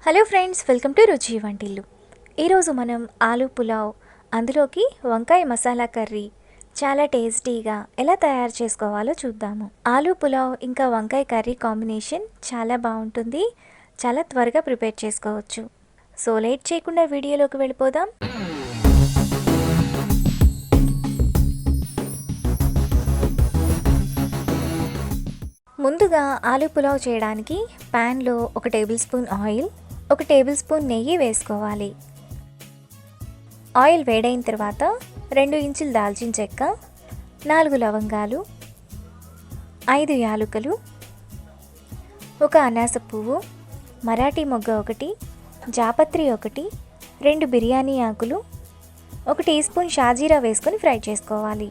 Hello friends, welcome to రుచి వంటిల్లు. ఈరోజు మనం ఆలూ పులావ్, అందులోకి వంకాయ మసాలా కర్రీ చాలా టేస్టీగా ఎలా తయారు చేసుకోవాలో చూద్దాము. ఆలూ పులావ్ ఇంకా వంకాయ కర్రీ కాంబినేషన్ చాలా బాగుంటుంది. చాలా త్వరగా ప్రిపేర్ చేసుకోవచ్చు. సో లేట్ చేయకుండా వీడియోలోకి వెళ్ళిపోదాం. ముందుగా ఆలూ పులావ్ చేయడానికి ప్యాన్లో 1 table spoon oil, 1 table spoon నెయ్యి వేసుకోవాలి. ఆయిల్ వేడైన తర్వాత 2 ఇంచుల దాల్చిన చెక్క, 4 లవంగాలు, 5 యాలకులు, 1 అనాస పువ్వు, మరాఠీ మొగ్గ 1, జాపత్రి 1, 2 బిర్యానీ ఆకులు, 1 టీ స్పూన్ షాజీరా వేసుకొని ఫ్రై చేసుకోవాలి.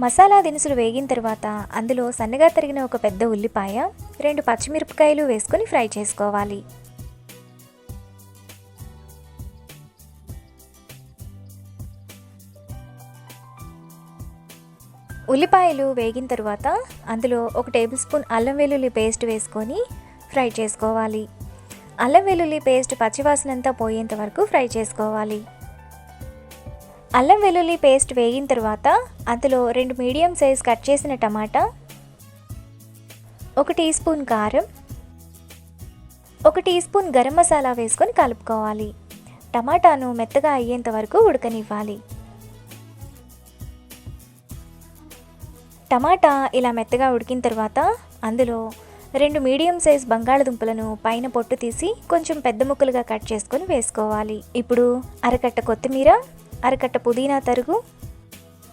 మసాలా దినుసులు వేగిన తర్వాత అందులో సన్నగా తరిగిన ఒక పెద్ద ఉల్లిపాయ, 2 పచ్చిమిరపకాయలు వేసుకొని ఫ్రై చేసుకోవాలి. ఉల్లిపాయలు వేగిన తర్వాత అందులో 1 టేబుల్ స్పూన్ అల్లం వెల్లుల్లి పేస్ట్ వేసుకొని ఫ్రై చేసుకోవాలి. అల్లం వెల్లుల్లి పేస్ట్ పచ్చివాసనంతా పోయేంత వరకు ఫ్రై చేసుకోవాలి. అల్లం వెల్లుల్లి పేస్ట్ వేగిన తర్వాత అందులో 2 మీడియం సైజ్ కట్ చేసిన టమాటా, 1 టీ స్పూన్ కారం, 1 టీ స్పూన్ గరం మసాలా వేసుకొని కలుపుకోవాలి. టమాటాను మెత్తగా అయ్యేంత వరకు ఉడకనివ్వాలి. టమాటా ఇలా మెత్తగా ఉడికిన తర్వాత అందులో 2 మీడియం సైజ్ బంగాళదుంపలను పైన పొట్టు తీసి కొంచెం పెద్ద ముక్కలుగా కట్ చేసుకొని వేసుకోవాలి. ఇప్పుడు అరకట్ట కొత్తిమీర, అరకట్ట పుదీనా తరుగు,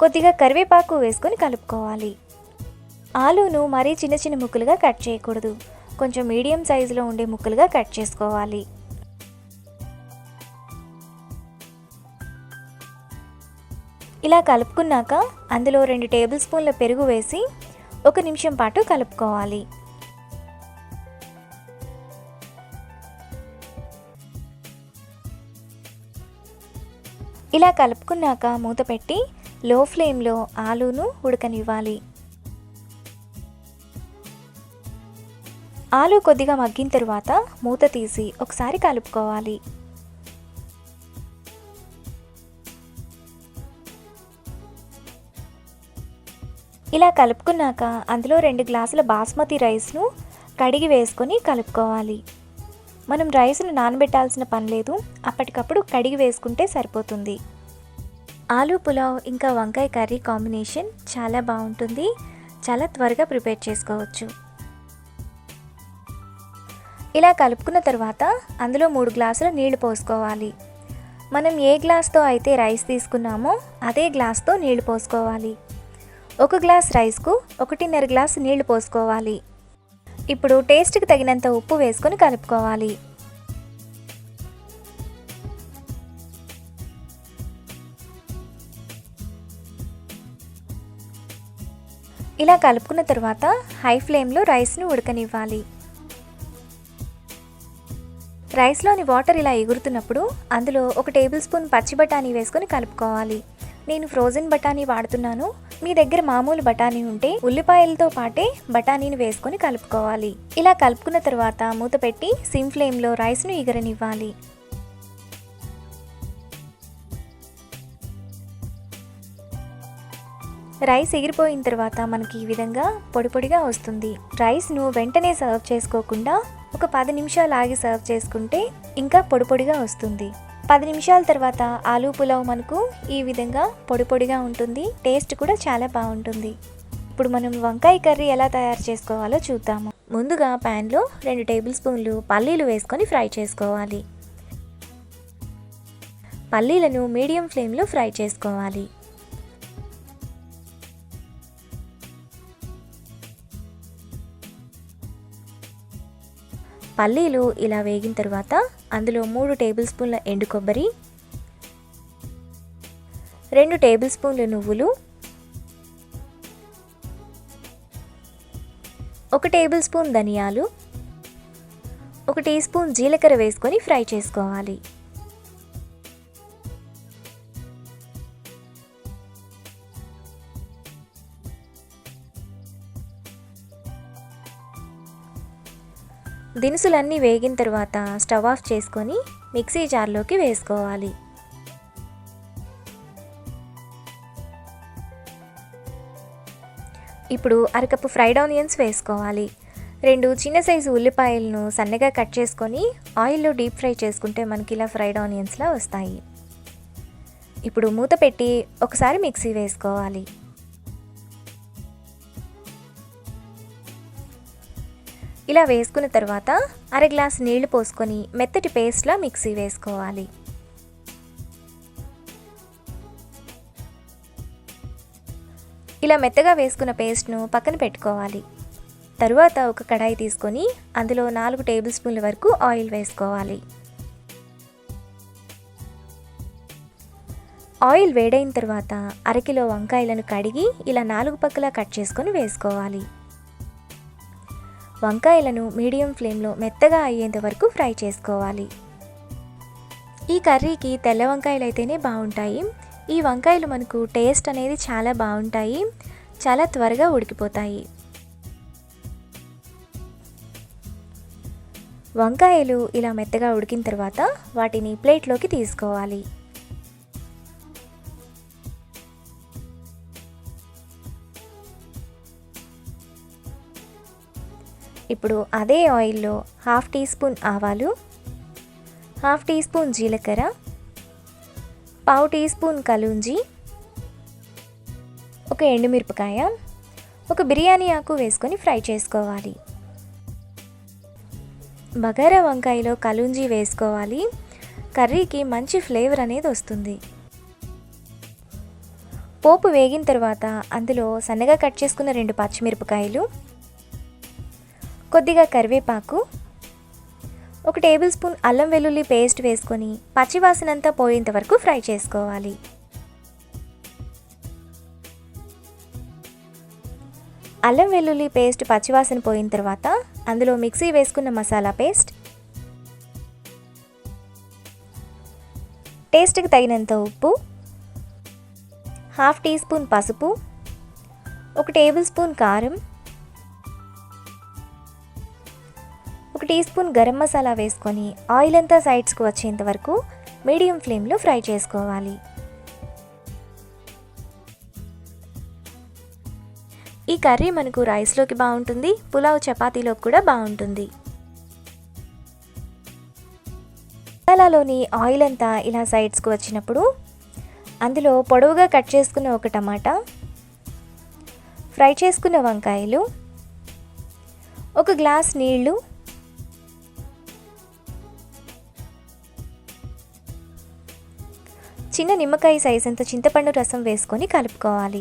కొద్దిగా కరివేపాకు వేసుకొని కలుపుకోవాలి. ఆలూను మరీ చిన్న చిన్న ముక్కలుగా కట్ చేయకూడదు, కొంచెం మీడియం సైజులో ఉండే ముక్కలుగా కట్ చేసుకోవాలి. ఇలా కలుపుకున్నాక అందులో 2 టేబుల్ స్పూన్ల పెరుగు వేసి 1 నిమిషం పాటు కలుపుకోవాలి. ఇలా కలుపుకున్నాక మూత పెట్టి లో ఫ్లేమ్లో ఆలూను ఉడకనివ్వాలి. ఆలూ కొద్దిగా మగ్గిన తర్వాత మూత తీసి ఒకసారి కలుపుకోవాలి. ఇలా కలుపుకున్నాక అందులో 2 గ్లాసుల బాస్మతి రైస్ను కడిగి వేసుకొని కలుపుకోవాలి. మనం రైస్ను నానబెట్టాల్సిన పని లేదు, అప్పటికప్పుడు కడిగి వేసుకుంటే సరిపోతుంది. ఆలూ పులావ్ ఇంకా వంకాయ కర్రీ కాంబినేషన్ చాలా బాగుంటుంది. చాలా త్వరగా ప్రిపేర్ చేసుకోవచ్చు. ఇలా కలుపుకున్న తర్వాత అందులో 3 గ్లాసుల నీళ్లు పోసుకోవాలి. మనం ఏ గ్లాస్తో అయితే రైస్ తీసుకున్నామో అదే గ్లాస్తో నీళ్లు పోసుకోవాలి. 1 గ్లాస్ రైస్కు 1.5 గ్లాసు నీళ్లు పోసుకోవాలి. ఇప్పుడు టేస్ట్కి తగినంత ఉప్పు వేసుకొని కలుపుకోవాలి. ఇలా కలుపుకున్న తర్వాత హై ఫ్లేమ్లో రైస్ను ఉడకనివ్వాలి. రైస్లోని వాటర్ ఇలా ఎగురుతున్నప్పుడు అందులో 1 టేబుల్ స్పూన్ పచ్చి బఠానీ వేసుకొని కలుపుకోవాలి. నేను ఫ్రోజన్ బఠానీ వాడుతున్నాను. మీ దగ్గర మామూలు బఠానీ ఉంటే ఉల్లిపాయలతో పాటే బఠానీని వేసుకొని కలుపుకోవాలి. ఇలా కలుపుకున్న తర్వాత మూత పెట్టి సిమ్ ఫ్లేమ్లో రైస్ను ఎగరనివ్వాలి. రైస్ ఎగిరిపోయిన తర్వాత మనకి ఈ విధంగా పొడి పొడిగా వస్తుంది. రైస్ను వెంటనే సర్వ్ చేసుకోకుండా ఒక 10 నిమిషాలు ఆగి సర్వ్ చేసుకుంటే ఇంకా పొడి పొడిగా వస్తుంది. 10 నిమిషాల తర్వాత ఆలూ పులావ్ మనకు ఈ విధంగా పొడి పొడిగా ఉంటుంది. టేస్ట్ కూడా చాలా బాగుంటుంది. ఇప్పుడు మనం వంకాయ కర్రీ ఎలా తయారు చేసుకోవాలో చూద్దాము. ముందుగా ప్యాన్లో 2 టేబుల్ స్పూన్లు పల్లీలు వేసుకొని ఫ్రై చేసుకోవాలి. పల్లీలను మీడియం ఫ్లేమ్లో ఫ్రై చేసుకోవాలి. పల్లీలు ఇలా వేగిన తర్వాత అందులో 3 టేబుల్ స్పూన్ల ఎండు కొబ్బరి, 2 టేబుల్ స్పూన్ల నువ్వులు, 1 టేబుల్ స్పూన్ ధనియాలు, 1 టీ స్పూన్ జీలకర్ర వేసుకొని ఫ్రై చేసుకోవాలి. దినుసులన్నీ వేగిన తర్వాత స్టవ్ ఆఫ్ చేసుకొని మిక్సీ జార్లోకి వేసుకోవాలి. ఇప్పుడు అరకప్పు ఫ్రైడ్ ఆనియన్స్ వేసుకోవాలి. 2 చిన్న సైజు ఉల్లిపాయలను సన్నగా కట్ చేసుకొని ఆయిల్లో డీప్ ఫ్రై చేసుకుంటే మనకి ఇలా ఫ్రైడ్ ఆనియన్స్లా వస్తాయి. ఇప్పుడు మూత పెట్టి ఒకసారి మిక్సీ వేసుకోవాలి. ఇలా వేసుకున్న తర్వాత అర గ్లాస్ నీళ్లు పోసుకొని మెత్తటి పేస్ట్లా మిక్సీ వేసుకోవాలి. ఇలా మెత్తగా వేసుకున్న పేస్ట్ను పక్కన పెట్టుకోవాలి. తరువాత ఒక కడాయి తీసుకొని అందులో 4 టేబుల్ స్పూన్ల వరకు ఆయిల్ వేసుకోవాలి. ఆయిల్ వేడైన తర్వాత అరకిలో వంకాయలను కడిగి ఇలా 4 పక్కలా కట్ చేసుకొని వేసుకోవాలి. వంకాయలను మీడియం ఫ్లేమ్లో మెత్తగా అయ్యేంత వరకు ఫ్రై చేసుకోవాలి. ఈ కర్రీకి తెల్ల వంకాయలు అయితేనే బాగుంటాయి. ఈ వంకాయలు మనకు టేస్ట్ అనేది చాలా బాగుంటాయి, చాలా త్వరగా ఉడికిపోతాయి. వంకాయలు ఇలా మెత్తగా ఉడికిన తర్వాత వాటిని ప్లేట్లోకి తీసుకోవాలి. ఇప్పుడు అదే ఆయిల్లో 1/2 టీ స్పూన్ ఆవాలు, 1/2 టీ స్పూన్ జీలకర్ర, 1/2 టీ స్పూన్ కలూంజి, ఒక ఎండుమిరపకాయ, ఒక బిర్యానీ ఆకు వేసుకొని ఫ్రై చేసుకోవాలి. బగారా వంకాయలో కలూంజి వేసుకోవాలి. కర్రీకి మంచి ఫ్లేవర్ అనేది వస్తుంది. పోపు వేగిన తర్వాత అందులో సన్నగా కట్ చేసుకున్న 2 పచ్చిమిరపకాయలు, కొద్దిగా కరివేపాకు, 1 టేబుల్ స్పూన్ అల్లం వెల్లుల్లి పేస్ట్ వేసుకొని పచ్చివాసనంతా పోయేంత వరకు ఫ్రై చేసుకోవాలి. అల్లం వెల్లుల్లి పేస్ట్ పచ్చివాసన పోయిన తర్వాత అందులో మిక్సీ వేసుకున్న మసాలా పేస్ట్, టేస్ట్కి తగినంత ఉప్పు, 1/2 టీ స్పూన్ పసుపు, 1 టేబుల్ స్పూన్ కారం, 1 టీ స్పూన్ గరం మసాలా వేసుకొని ఆయిల్ అంతా సైడ్స్కి వచ్చేంత వరకు మీడియం ఫ్లేమ్లో ఫ్రై చేసుకోవాలి. ఈ కర్రీ మనకు రైస్లోకి బాగుంటుంది, పులావ్ చపాతీలోకి కూడా బాగుంటుంది. మసాలాలోని ఆయిల్ అంతా ఇలా సైడ్స్కి వచ్చినప్పుడు అందులో పొడవుగా కట్ చేసుకున్న 1 టమాటా, ఫ్రై చేసుకున్న వంకాయలు, 1 గ్లాస్ నీళ్లు, చిన్న నిమ్మకాయ సైజ్ అంత చింతపండు రసం వేసుకొని కలుపుకోవాలి.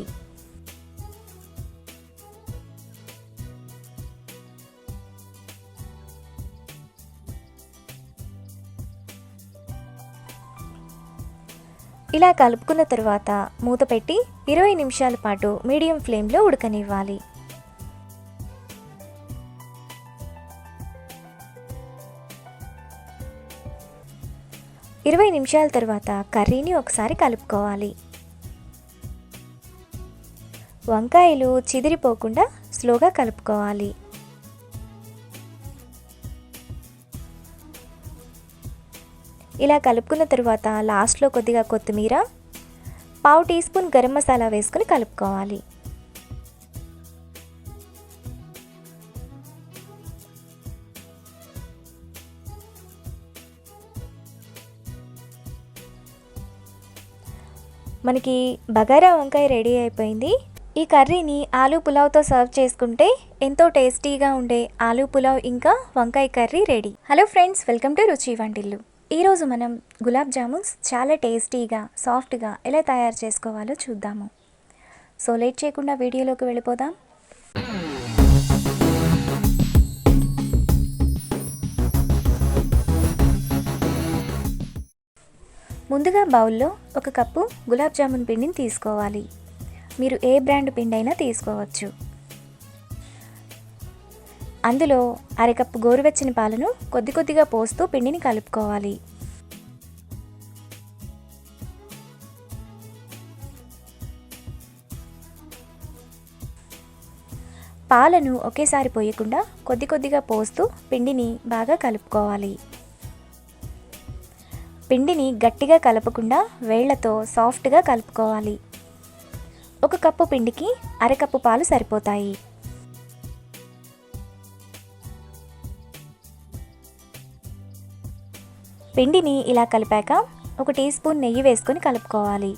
ఇలా కలుపుకున్న తర్వాత మూత పెట్టి 20 నిమిషాల పాటు మీడియం ఫ్లేమ్లో ఉడకనివ్వాలి. 20 నిమిషాల తర్వాత కర్రీని ఒకసారి కలుపుకోవాలి. వంకాయలు చిదిరిపోకుండా స్లోగా కలుపుకోవాలి. ఇలా కలుపుకున్న తర్వాత లాస్ట్లో కొద్దిగా కొత్తిమీర, 1/2 టీ స్పూన్ గరం మసాలా వేసుకొని కలుపుకోవాలి. మనకి బగారా వంకాయ రెడీ అయిపోయింది. ఈ కర్రీని ఆలూ పులావ్తో సర్వ్ చేసుకుంటే ఎంతో టేస్టీగా ఉండే ఆలూ పులావ్ ఇంకా వంకాయ curry ready. Hello friends, welcome to రుచి వంటిల్లు. ఈరోజు మనం గులాబ్ జామున్స్ చాలా టేస్టీగా సాఫ్ట్గా ఎలా తయారు చేసుకోవాలో చూద్దాము. సో లేట్ చేయకుండా వీడియోలోకి వెళ్ళిపోదాం. ముందుగా బౌల్లో 1 కప్పు గులాబ్ జామున్ పిండిని తీసుకోవాలి. మీరు ఏ బ్రాండ్ పిండి అయినా తీసుకోవచ్చు. అందులో అరకప్పు గోరువెచ్చని పాలను కొద్దిగా పోస్తూ పిండిని కలుపుకోవాలి. పాలను ఒకేసారి పోయకుండా కొద్ది కొద్దిగా పోస్తూ పిండిని బాగా కలుపుకోవాలి. పిండిని గట్టిగా కలపకుండా వేళ్లతో సాఫ్ట్గా కలుపుకోవాలి. 1 కప్పు పిండికి అరకప్పు పాలు సరిపోతాయి. పిండిని ఇలా కలిపాక 1 టీ స్పూన్ నెయ్యి వేసుకొని కలుపుకోవాలి.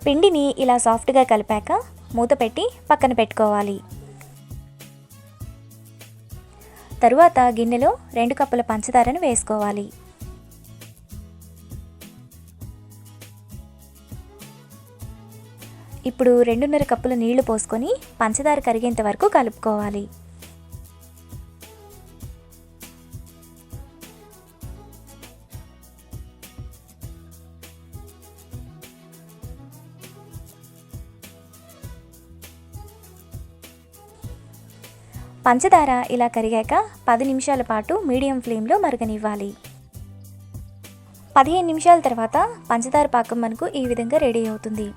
పిండిని ఇలా సాఫ్ట్గా కలిపాక మూత పెట్టి పక్కన పెట్టుకోవాలి. తరువాత గిన్నెలో 2 కప్పుల పంచదారను వేసుకోవాలి. ఇప్పుడు 2.5 కప్పుల నీళ్లు పోసుకొని పంచదార కరిగేంత వరకు కలుపుకోవాలి. పంచదార ఇలా కరిగాక 10 నిమిషాల పాటు మీడియం ఫ్లేమ్లో మరగనివ్వాలి. 15 నిమిషాల తర్వాత పంచదార పాకం మనకు ఈ విధంగా రెడీ అవుతుంది.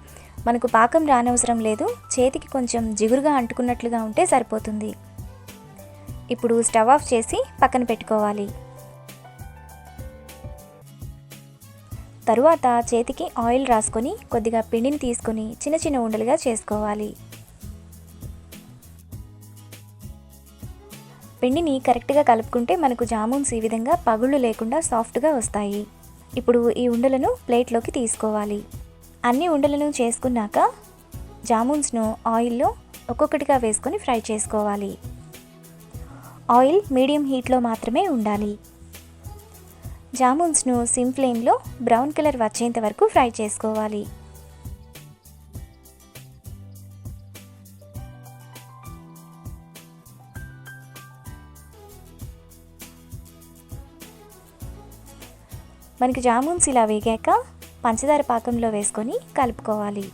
మనకు పాకం రానవసరం లేదు, చేతికి కొంచెం జిగురుగా అంటుకున్నట్లుగా ఉంటే సరిపోతుంది. ఇప్పుడు స్టవ్ ఆఫ్ చేసి పక్కన పెట్టుకోవాలి. తరువాత చేతికి ఆయిల్ రాసుకొని కొద్దిగా పిండిని తీసుకొని చిన్న చిన్న ఉండలుగా చేసుకోవాలి. పిండిని కరెక్ట్గా కలుపుకుంటే మనకు జామున్స్ ఈ విధంగా పగుళ్ళు లేకుండా సాఫ్ట్గా వస్తాయి. ఇప్పుడు ఈ ఉండలను ప్లేట్లోకి తీసుకోవాలి. అన్ని ఉండలను చేసుకున్నాక జామున్స్ను ఆయిల్లో ఒక్కొక్కటిగా వేసుకొని ఫ్రై చేసుకోవాలి. ఆయిల్ మీడియం హీట్లో మాత్రమే ఉండాలి. జామున్స్ను సిమ్ ఫ్లేమ్లో బ్రౌన్ కలర్ వచ్చేంత వరకు ఫ్రై చేసుకోవాలి. మనకి జామున్స్ ఇలా వేగాక పంచదార పాకంలో వేసుకొని కలుపుకోవాలి.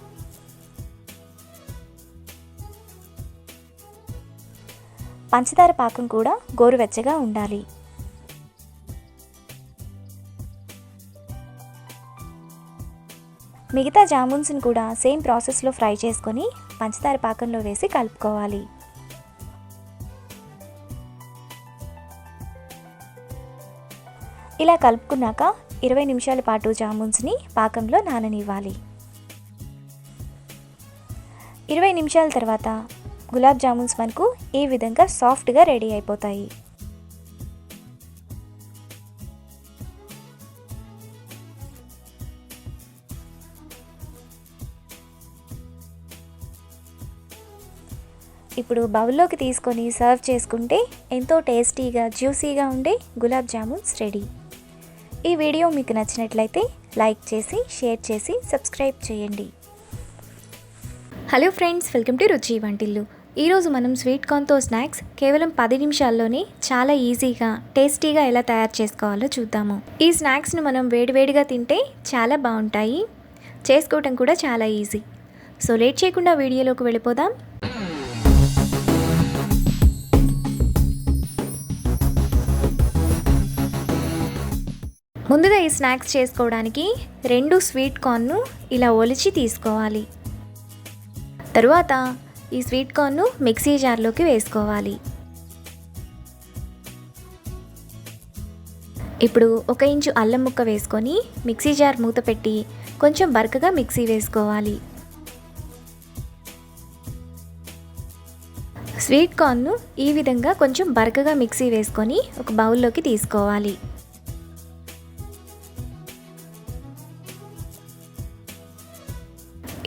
పంచదార పాకం కూడా గోరువెచ్చగా ఉండాలి. మిగతా జామున్స్ని కూడా సేమ్ ప్రాసెస్లో ఫ్రై చేసుకొని పంచదార పాకంలో వేసి కలుపుకోవాలి. ఇలా కలుపుకున్నాక 20 నిమిషాల పాటు జామున్స్ని పాకంలో నాననివ్వాలి. 20 నిమిషాల తర్వాత గులాబ్ జామున్స్ మనకు ఈ విధంగా సాఫ్ట్గా రెడీ అయిపోతాయి. ఇప్పుడు బౌల్లోకి తీసుకొని సర్వ్ చేసుకుంటే ఎంతో టేస్టీగా జ్యూసీగా ఉండే గులాబ్ జామున్స్ రెడీ. ఈ వీడియో మీకు నచ్చినట్లయితే లైక్ చేసి షేర్ చేసి సబ్స్క్రైబ్ చేయండి. హలో ఫ్రెండ్స్, వెల్కమ్ టు రుచి వంటిల్లు. ఈరోజు మనం స్వీట్ కార్న్తో స్నాక్స్ కేవలం 10 నిమిషాల్లోనే చాలా ఈజీగా టేస్టీగా ఎలా తయారు చేసుకోవాలో చూద్దాము. ఈ స్నాక్స్ను మనం వేడివేడిగా తింటే చాలా బాగుంటాయి, చేసుకోవటం కూడా చాలా ఈజీ. సో లేట్ చేయకుండా వీడియోలోకి వెళ్ళిపోదాం. ముందుగా ఈ స్నాక్స్ చేసుకోవడానికి 2 స్వీట్ కార్న్ను ఇలా ఒలిచి తీసుకోవాలి. తరువాత ఈ స్వీట్ కార్న్ను మిక్సీ జార్లోకి వేసుకోవాలి. ఇప్పుడు 1 ఇంచు అల్లం ముక్క వేసుకొని మిక్సీ జార్ మూత పెట్టి కొంచెం బరకగా మిక్సీ వేసుకోవాలి. స్వీట్ కార్న్ను ఈ విధంగా కొంచెం బరకగా మిక్సీ వేసుకొని ఒక బౌల్లోకి తీసుకోవాలి.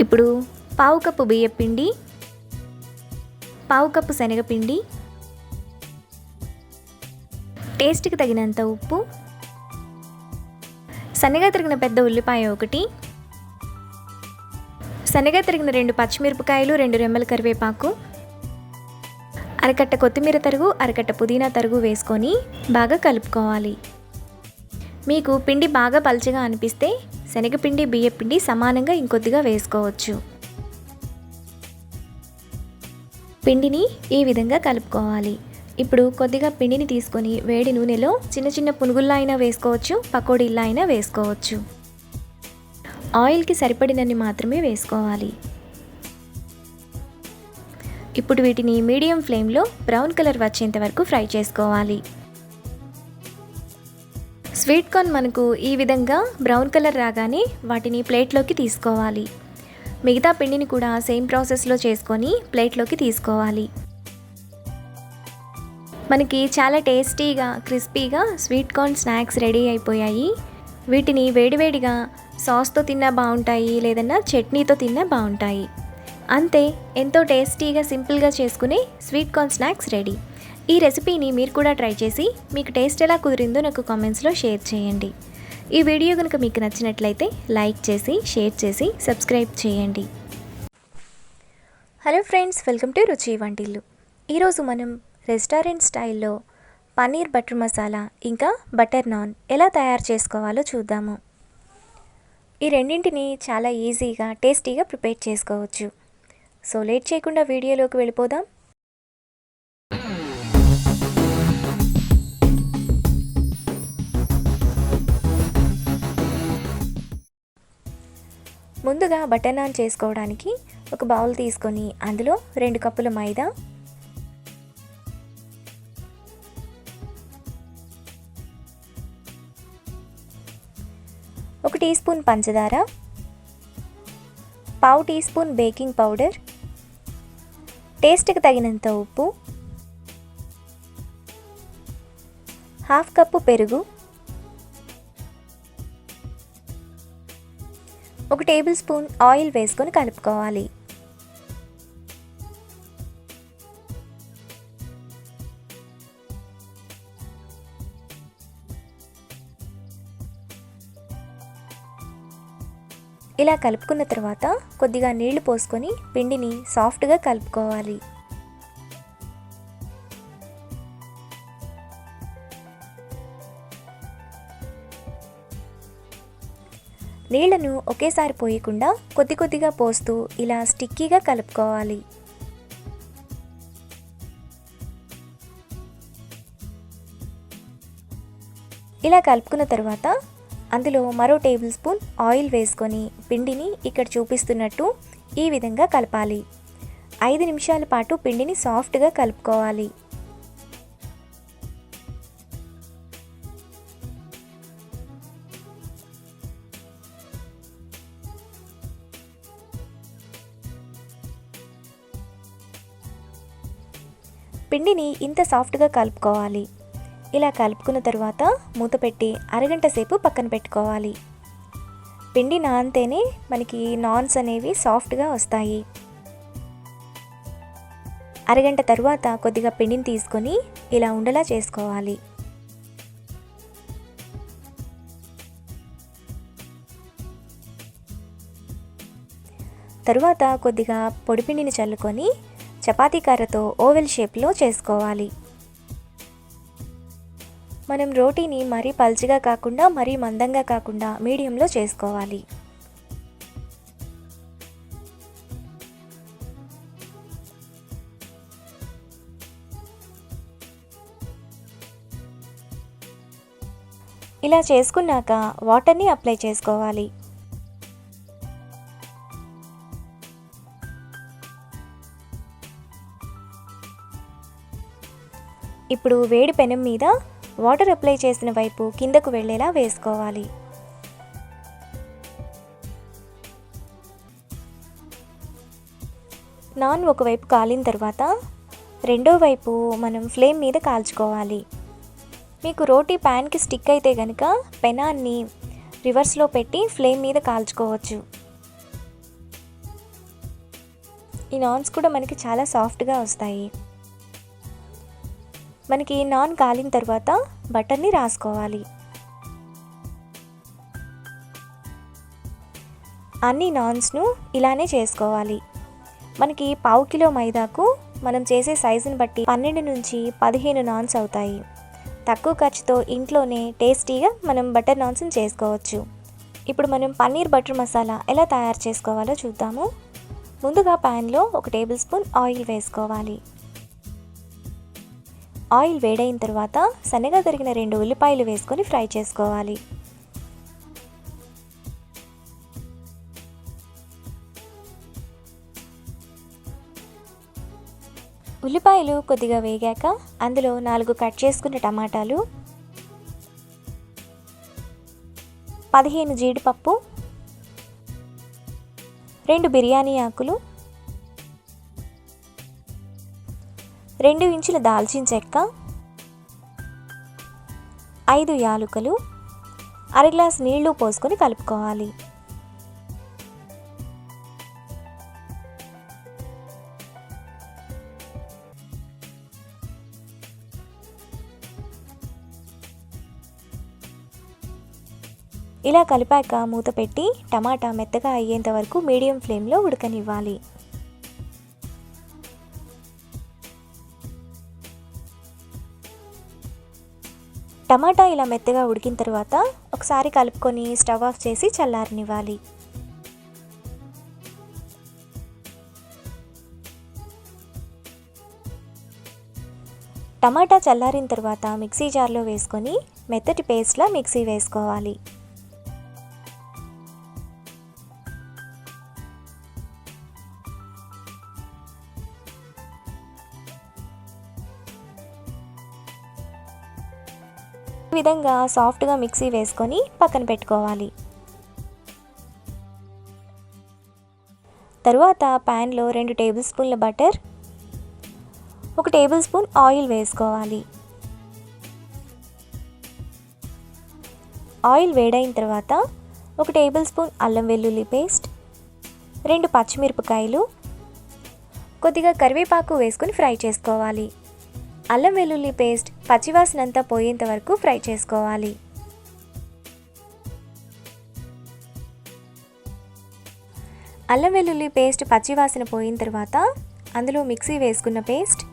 ఇప్పుడు 1/2 కప్పు బియ్యపిండి, 1/2 కప్పు శనగపిండి, టేస్ట్కి తగినంత ఉప్పు, సన్నగా తరిగిన పెద్ద ఉల్లిపాయ 1, సన్నగా తరిగిన 2 పచ్చిమిరపకాయలు, 2 రెమ్మల కరివేపాకు, అరకట్ట కొత్తిమీర తరుగు, అరకట్ట పుదీనా తరుగు వేసుకొని బాగా కలుపుకోవాలి. మీకు పిండి బాగా పల్చగా అనిపిస్తే శనగపిండి బియ్యపిండి సమానంగా ఇంకొద్దిగా వేసుకోవచ్చు. పిండిని ఈ విధంగా కలుపుకోవాలి. ఇప్పుడు కొద్దిగా పిండిని తీసుకొని వేడి నూనెలో చిన్న చిన్న పునుగుల్లా అయినా వేసుకోవచ్చు, పకోడీల్లా అయినా వేసుకోవచ్చు. ఆయిల్కి సరిపడినన్ని మాత్రమే వేసుకోవాలి. ఇప్పుడు వీటిని మీడియం ఫ్లేమ్లో బ్రౌన్ కలర్ వచ్చేంత వరకు ఫ్రై చేసుకోవాలి. స్వీట్ కార్న్ మనకు ఈ విధంగా బ్రౌన్ కలర్ రాగానే వాటిని ప్లేట్లోకి తీసుకోవాలి. మిగతా పిండిని కూడా సేమ్ ప్రాసెస్లో చేసుకొని ప్లేట్లోకి తీసుకోవాలి. మనకి చాలా టేస్టీగా క్రిస్పీగా స్వీట్ కార్న్ స్నాక్స్ రెడీ అయిపోయాయి. వీటిని వేడివేడిగా సాస్తో తిన్నా బాగుంటాయి, లేదన్నా చట్నీతో తిన్నా బాగుంటాయి. అంతే, ఎంతో టేస్టీగా సింపుల్గా చేసుకునే స్వీట్ కార్న్ స్నాక్స్ రెడీ. ఈ రెసిపీని మీరు కూడా ట్రై చేసి మీకు టేస్ట్ ఎలా కుదిరిందో నాకు కామెంట్స్లో షేర్ చేయండి. ఈ వీడియో కనుక మీకు నచ్చినట్లయితే లైక్ చేసి, షేర్ చేసి, సబ్స్క్రైబ్ చేయండి. హలో ఫ్రెండ్స్, వెల్కమ్ టు రుచి వంటిల్లు. ఈరోజు మనం రెస్టారెంట్ స్టైల్లో పన్నీర్ బటర్ మసాలా ఇంకా బటర్ నాన్ ఎలా తయారు చేసుకోవాలో చూద్దాము. ఈ రెండింటిని చాలా ఈజీగా టేస్టీగా ప్రిపేర్ చేసుకోవచ్చు. సో లేట్ చేయకుండా వీడియోలోకి వెళ్ళిపోదాం. ముందుగా బటర్ నాన్ చేసుకోవడానికి ఒక బౌల్ తీసుకొని అందులో 2 కప్పుల మైదా, 1 టీ స్పూన్ పంచదార, 1/2 టీ స్పూన్ బేకింగ్ పౌడర్, టేస్ట్కి తగినంత ఉప్పు, 1/2 కప్పు పెరుగు, 1 టేబుల్ స్పూన్ ఆయిల్ వేసుకొని కలుపుకోవాలి. ఇలా కలుపుకున్న తర్వాత కొద్దిగా నీళ్లు పోసుకొని పిండిని సాఫ్ట్గా కలుపుకోవాలి. నీళ్లను ఒకేసారి పోయకుండా కొద్ది కొద్దిగా పోస్తూ ఇలా స్టిక్కీగా కలుపుకోవాలి. ఇలా కలుపుకున్న తర్వాత అందులో మరో టేబుల్ స్పూన్ ఆయిల్ వేసుకొని పిండిని ఇక్కడ చూపిస్తున్నట్టు ఈ విధంగా కలపాలి. 5 నిమిషాల పాటు పిండిని సాఫ్ట్గా కలుపుకోవాలి. పిండిని ఇంత సాఫ్ట్గా కలుపుకోవాలి. ఇలా కలుపుకున్న తర్వాత మూత పెట్టి అరగంట సేపు పక్కన పెట్టుకోవాలి. పిండి నానితేనే మనకి నాన్స్ అనేవి సాఫ్ట్గా వస్తాయి. అరగంట తర్వాత కొద్దిగా పిండిని తీసుకొని ఇలా ఉండలా చేసుకోవాలి. తరువాత కొద్దిగా పొడిపిండిని చల్లుకొని చపాతీ కర్రతో ఓవెల్ షేప్లో చేసుకోవాలి. మనం రోటీని మరీ పల్చగా కాకుండా మరీ మందంగా కాకుండా మీడియంలో చేసుకోవాలి. ఇలా చేసుకున్నాక వాటర్ని అప్లై చేసుకోవాలి. ఇప్పుడు వేడి పెనం మీద వాటర్ అప్లై చేసిన వైపు కిందకు వెళ్ళేలా వేసుకోవాలి. నాన్ ఒకవైపు కాలిన తర్వాత రెండో వైపు మనం ఫ్లేమ్ మీద కాల్చుకోవాలి. మీకు రోటీ ప్యాన్కి స్టిక్ అయితే కనుక పెనాన్ని రివర్స్లో పెట్టి ఫ్లేమ్ మీద కాల్చుకోవచ్చు. ఈ నాన్స్ కూడా మనకి చాలా సాఫ్ట్గా వస్తాయి. మనకి నాన్ కాలిన తర్వాత బటర్ని రాసుకోవాలి. అన్ని నాన్స్ను ఇలానే చేసుకోవాలి. మనకి 1/2 కిలో మైదాకు మనం చేసే సైజుని బట్టి 12 నుంచి 15 నాన్స్ అవుతాయి. తక్కువ ఖర్చుతో ఇంట్లోనే టేస్టీగా మనం బటర్ నాన్స్ని చేసుకోవచ్చు. ఇప్పుడు మనం పన్నీర్ బటర్ మసాలా ఎలా తయారు చేసుకోవాలో చూద్దాము. ముందుగా ప్యాన్లో 1 టేబుల్ స్పూన్ ఆయిల్ వేసుకోవాలి. ఆయిల్ వేడైన తర్వాత సన్నగా తరిగిన 2 ఉల్లిపాయలు వేసుకొని ఫ్రై చేసుకోవాలి. ఉల్లిపాయలు కొద్దిగా వేగాక అందులో 4 కట్ చేసుకున్న టమాటాలు, 15 జీడిపప్పు, 2 బిర్యానీ ఆకులు, 2 ఇంచుల దాల్చిన చెక్క, 5 యాలకులు, అర గ్లాస్ నీళ్లు పోసుకొని కలుపుకోవాలి. ఇలా కలిపాక మూత పెట్టి టమాటా మెత్తగా అయ్యేంత వరకు మీడియం ఫ్లేమ్లో ఉడకనివ్వాలి. టమాటా ఇలా మెత్తగా ఉడికిన తర్వాత ఒకసారి కలుపుకొని స్టవ్ ఆఫ్ చేసి చల్లారనివ్వాలి. టమాటా చల్లారిన తర్వాత మిక్సీ జార్లో వేసుకొని మెత్తటి పేస్ట్లా మిక్సీ వేసుకోవాలి. ఈ విధంగా సాఫ్ట్గా మిక్సీ వేసుకొని పక్కన పెట్టుకోవాలి. తరువాత ప్యాన్లో 2 టేబుల్ స్పూన్ల బటర్, 1 టేబుల్ స్పూన్ ఆయిల్ వేసుకోవాలి. ఆయిల్ వేడైన తర్వాత 1 టేబుల్ స్పూన్ అల్లం వెల్లుల్లి పేస్ట్, 2 పచ్చిమిరపకాయలు, కొద్దిగా కరివేపాకు వేసుకొని ఫ్రై చేసుకోవాలి. అల్లం వెల్లుల్లి పేస్ట్ పచ్చివాసనంతా పోయేంత వరకు ఫ్రై చేసుకోవాలి. అల్లం వెల్లుల్లి పేస్ట్ పచ్చివాసన పోయిన తర్వాత అందులో మిక్సీ వేసుకున్న పేస్ట్,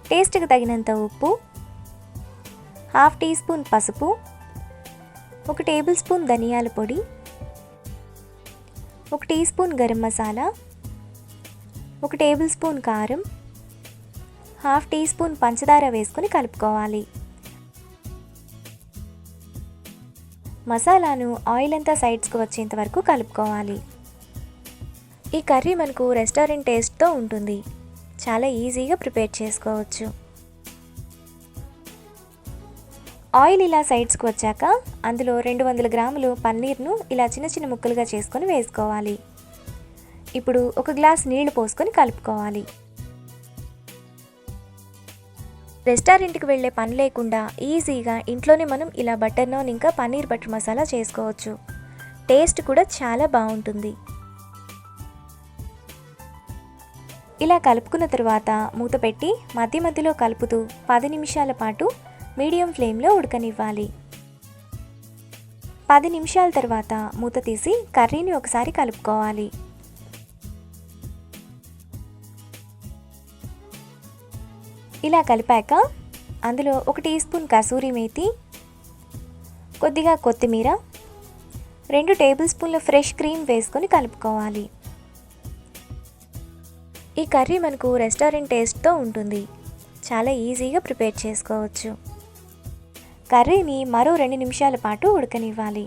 టేస్ట్కి తగినంత ఉప్పు, హాఫ్ టీ స్పూన్ పసుపు, 1 టేబుల్ స్పూన్ ధనియాల పొడి, 1 teaspoon garam masala, 1 tablespoon కారం, హాఫ్ టీ స్పూన్ పంచదార వేసుకొని కలుపుకోవాలి. మసాలాను ఆయిల్ అంతా సైడ్స్కి వచ్చేంత వరకు కలుపుకోవాలి. ఈ కర్రీ మనకు రెస్టారెంట్ టేస్ట్తో ఉంటుంది. చాలా ఈజీగా ప్రిపేర్ చేసుకోవచ్చు. ఆయిల్ ఇలా సైడ్స్కి వచ్చాక అందులో 200 గ్రాములు పన్నీర్ను ఇలా చిన్న చిన్న ముక్కలుగా చేసుకొని వేసుకోవాలి. ఇప్పుడు 1 గ్లాస్ నీళ్లు పోసుకొని కలుపుకోవాలి. రెస్టారెంట్కి వెళ్ళే పని లేకుండా ఈజీగా ఇంట్లోనే మనం ఇలా బటర్ నాన్ ఇంకా పన్నీర్ బటర్ మసాలా చేసుకోవచ్చు. టేస్ట్ కూడా చాలా బాగుంటుంది. ఇలా కలుపుకున్న తర్వాత మూత పెట్టి మధ్య మధ్యలో కలుపుతూ 10 నిమిషాల పాటు మీడియం ఫ్లేమ్లో ఉడకనివ్వాలి. 10 నిమిషాల తర్వాత మూత తీసి కర్రీని ఒకసారి కలుపుకోవాలి. ఇలా కలిపాక అందులో 1 టీ స్పూన్ కసూరి మేతి, కొద్దిగా కొత్తిమీర, 2 టేబుల్ స్పూన్ల ఫ్రెష్ క్రీమ్ వేసుకొని కలుపుకోవాలి. ఈ కర్రీ మనకు రెస్టారెంట్ టేస్ట్తో ఉంటుంది. చాలా ఈజీగా ప్రిపేర్ చేసుకోవచ్చు. కర్రీని మరో 2 నిమిషాల పాటు ఉడకనివ్వాలి.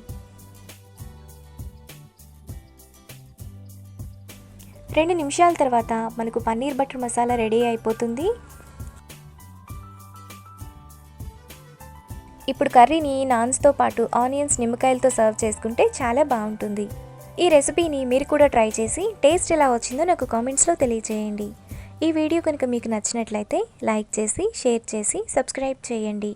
2 నిమిషాల తర్వాత మనకు పన్నీర్ బటర్ మసాలా రెడీ అయిపోతుంది. ఇప్పుడు కర్రీని నాన్స్తో పాటు ఆనియన్స్, నిమ్మకాయలతో సర్వ్ చేసుకుంటే చాలా బాగుంటుంది. ఈ రెసిపీని మీరు కూడా ట్రై చేసి టేస్ట్ ఎలా వచ్చిందో నాకు కామెంట్స్లో తెలియజేయండి. ఈ వీడియో కనుక మీకు నచ్చినట్లయితే లైక్ చేసి, షేర్ చేసి, సబ్స్క్రైబ్ చేయండి.